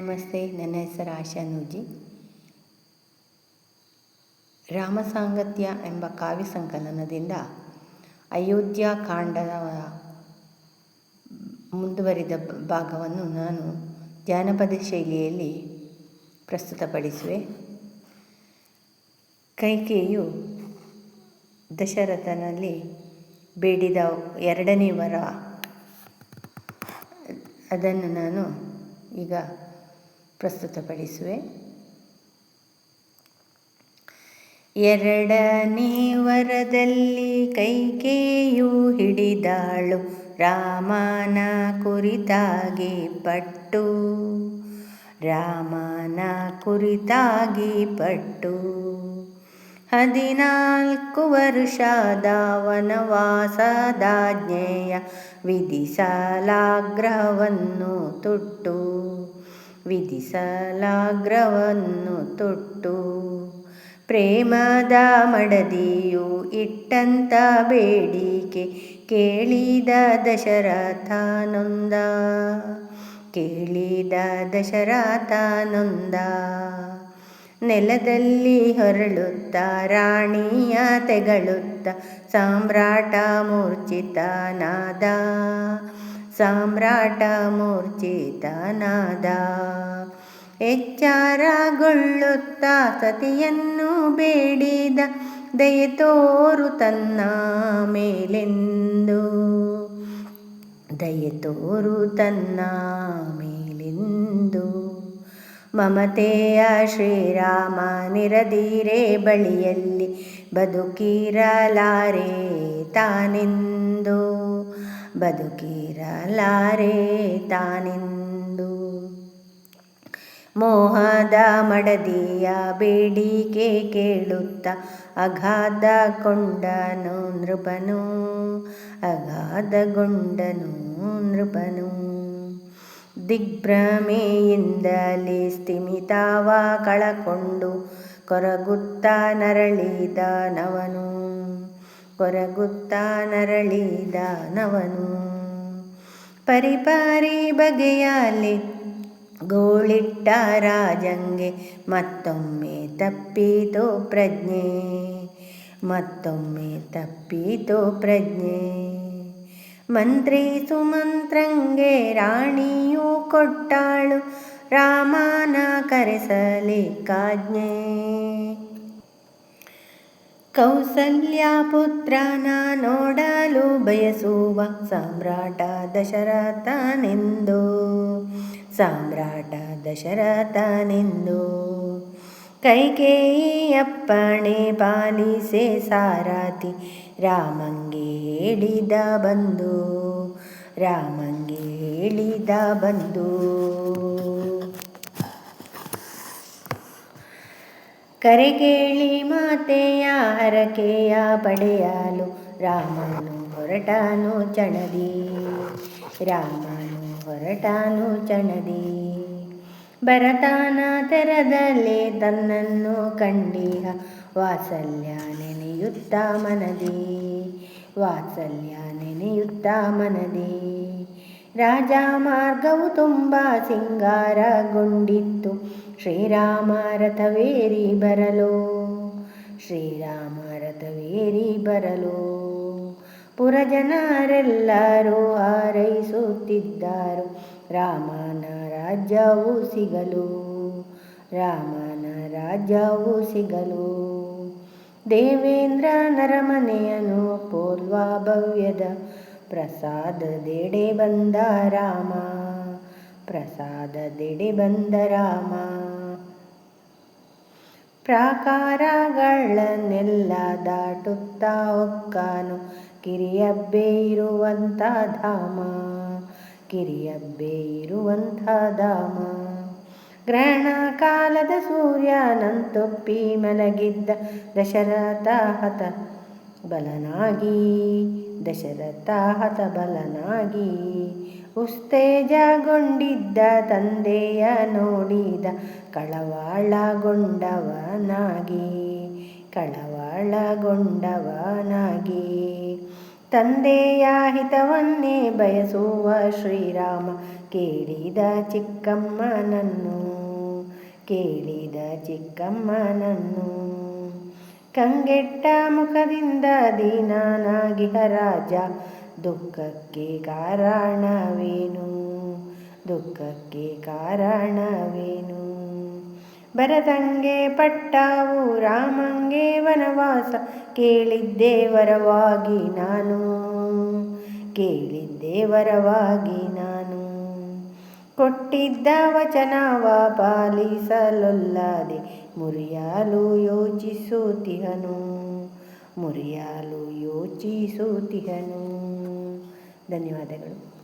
ನಮಸ್ತೆ, ನನ್ನ ಹೆಸರು ಆಶಾ ನೂಜಿ. ರಾಮಸಾಂಗತ್ಯ ಎಂಬ ಕಾವ್ಯ ಸಂಕಲನದಿಂದ ಅಯೋಧ್ಯಾಕಾಂಡದ ಮುಂದುವರಿದ ಭಾಗವನ್ನು ನಾನು ಜಾನಪದ ಶೈಲಿಯಲ್ಲಿ ಪ್ರಸ್ತುತಪಡಿಸುವೆ. ಕೈಕೇಯಿಯು ದಶರಥನಲ್ಲಿ ಬೇಡಿದ ಎರಡನೇ ವರ, ಅದನ್ನು ನಾನು ಈಗ ಪ್ರಸ್ತುತಪಡಿಸುವೆ. ಎರಡನೇ ವರದಲ್ಲಿ ಕೈಕೇಯಿಯು ಹಿಡಿದಾಳು ರಾಮನ ಕುರಿತಾಗಿ ಪಟ್ಟು, ರಾಮನ ಕುರಿತಾಗಿ ಪಟ್ಟು. 14 ವರ್ಷದ ವನವಾಸದಾಜ್ಞೆಯ ವಿಧಿಸಲಾಗ್ರಹವನ್ನು ತೊಟ್ಟು, ವಿಧಿಸಲಾಗ್ರಹವನ್ನು ತೊಟ್ಟು. ಪ್ರೇಮದ ಮಡದಿಯು ಇಟ್ಟಂತ ಬೇಡಿಕೆ ಕೇಳಿದ ದಶರಥ ನೊಂದ, ಕೇಳಿದ ದಶರಥ ನೊಂದ. ನೆಲದಲ್ಲಿ ಹೊರಳುತ್ತ ರಾಣಿಯ ತೆಗಳುತ್ತ ಸಾಮ್ರಾಟ ಮೂರ್ಛಿತನಾದ, ಸಾಮ್ರಾಟ ಮೂರ್ಛಿತನಾದ. ಎಚ್ಚರಗೊಳ್ಳುತ್ತ ಸತಿಯನ್ನು ಬೇಡಿದ, ದಯೆ ತೋರು ತನ್ನ ಮೇಲೆಂದು, ದಯೆ ತೋರು ತನ್ನ ಮೇಲೆಂದು. ಮಮತೆಯ ಶ್ರೀರಾಮ ನಿರದಿರೆ ಬಳಿಯಲ್ಲಿ ಬದುಕಿರಲಾರೆ ತಾನೆಂದು, ಬದುಕಿರಲಾರೆ ತಾನೆಂದು. ಮೋಹದ ಮಡದಿಯ ಬೇಡಿಕೆ ಕೇಳುತ್ತ ಅಗಾಧಗೊಂಡನು ನೃಪನು, ಅಗಾಧಗೊಂಡನು ನೃಪನು. ದಿಗ್ಭ್ರಮೆಯಿಂದಲೇ ಸ್ಥಿಮಿತವ ಕಳಕೊಂಡು ಕೊರಗುತ್ತ ನರಳಿದ ನವನು, ಕೊರಗುತ್ತ ನರಳಿದ ನವನು. ಪರಿಪರಿ ಬಗೆಯಲ್ಲಿ ಗೋಳಿಟ್ಟ ರಾಜಂಗೆ ಮತ್ತೊಮ್ಮೆ ತಪ್ಪಿತು ಪ್ರಜ್ಞೆ, ಮತ್ತೊಮ್ಮೆ ತಪ್ಪಿತು ಪ್ರಜ್ಞೆ. ಮಂತ್ರಿ ಸುಮಂತ್ರಂಗೆ ರಾಣಿಯು ಕೊಟ್ಟಾಳು ರಾಮನ ಕರೆಸಲಿಕ್ಕಾಜ್ಞೆ. ಕೌಸಲ್ಯ ಪುತ್ರನ ನೋಡಲು ಬಯಸುವ ಸಾಮ್ರಾಟ ದಶರಥನೆಂದು, ಸಾಮ್ರಾಟ ದಶರಥನೆಂದು. ಕೈಕೇಯಿ ಅಪ್ಪಣೆ ಪಾಲಿಸೆ ಸಾರಥಿ ರಾಮಂಗೆ ಹೇಳಿದ ಬಂದು, ರಾಮಂಗೆ ಹೇಳಿದ ಬಂದು. ಕರೆಕೇಳಿ ಮಾತೆಯ ಹರಕೆಯ ಪಡೆಯಲು ರಾಮನು ಹೊರಟನು ಚಣದಿ, ರಾಮನು ಹೊರಟನು ಚಣದಿ. ಭರತನ ತೆರದಲ್ಲಿ ತನ್ನನ್ನು ಕಂಡಿಹ ವಾತ್ಸಲ್ಯ ನೆನೆಯುತ್ತ ಮನದಿ, ವಾತ್ಸಲ್ಯ ನೆನೆಯುತ್ತ ಮನದಿ. ರಾಜ ಮಾರ್ಗವು ತುಂಬ ಸಿಂಗಾರಗೊಂಡಿತ್ತು, ಶ್ರೀರಾಮ ರಥವೇರಿ ಬರಲು, ಶ್ರೀರಾಮ ರಥವೇರಿ ಬರಲು. ಪುರಜನರೆಲ್ಲರೂ ಹಾರೈಸುತ್ತಿದ್ದರು ರಾಮನ ರಾಜ್ಯವು ಸಿಗಲು, ರಾಮನ ರಾಜ್ಯವು ಸಿಗಲು. ದೇವೇಂದ್ರ ನರಮನೆಯನು ಪೋಲ್ವ ಭವ್ಯದ ಪ್ರಸಾದದೆಡೆ ಬಂದ ರಾಮ, ಪ್ರಸಾದದೆಡೆ ಬಂದ ರಾಮ. ಪ್ರಾಕಾರಗಳನ್ನೆಲ್ಲ ದಾಟುತ್ತಾ ಹೊಕ್ಕನು ಕಿರಿಯಬ್ಬೆ ಇರುವಂಥ ಧಾಮ, ಕಿರಿಯಬ್ಬೆ ಇರುವಂಥ ಧಾಮ. ಗ್ರಹಣ ಕಾಲದ ಸೂರ್ಯನಂತೊಪ್ಪಿ ಮಲಗಿದ್ದ ದಶರಥ ಹತ ಬಲನಾಗಿ, ದಶರಥ ಹತ ಬಲನಾಗಿ. ಉಸ್ತೇಜಗೊಂಡಿದ್ದ ತಂದೆಯ ನೋಡಿದ ಕಳವಳಗೊಂಡವನಾಗಿ, ಕಳವಳಗೊಂಡವನಾಗಿ. ತಂದೆಯ ಹಿತವನ್ನೇ ಬಯಸುವ ಶ್ರೀರಾಮ ಕೇಳಿದ ಚಿಕ್ಕಮ್ಮನನ್ನು ಕೇಳಿದ ಚಿಕ್ಕಮ್ಮನನ್ನು. ಕಂಗೆಟ್ಟ ಮುಖದಿಂದ ದೀನನಾಗಿಹ ರಾಜ, ದುಃಖಕ್ಕೆ ಕಾರಣವೇನು ದುಃಖಕ್ಕೆ ಕಾರಣವೇನು. ಭರತಂಗೆ ಪಟ್ಟಾವು ರಾಮಂಗೆ ವನವಾಸ, ಕೇಳಿದ್ದೆ ವರವಾಗಿ ನಾನು ಕೇಳಿದ್ದೆ ವರವಾಗಿ ನಾನು. ಕೊಟ್ಟಿದ್ದ ವಚನವ ಪಾಲಿಸಲೊಲ್ಲದೆ ಮುರಿಯಲು ಯೋಚಿಸುತ್ತಿಹನು ಮುರಿಯಲು ಯೋಚಿಸುತ್ತಿಹನು. ಧನ್ಯವಾದಗಳು.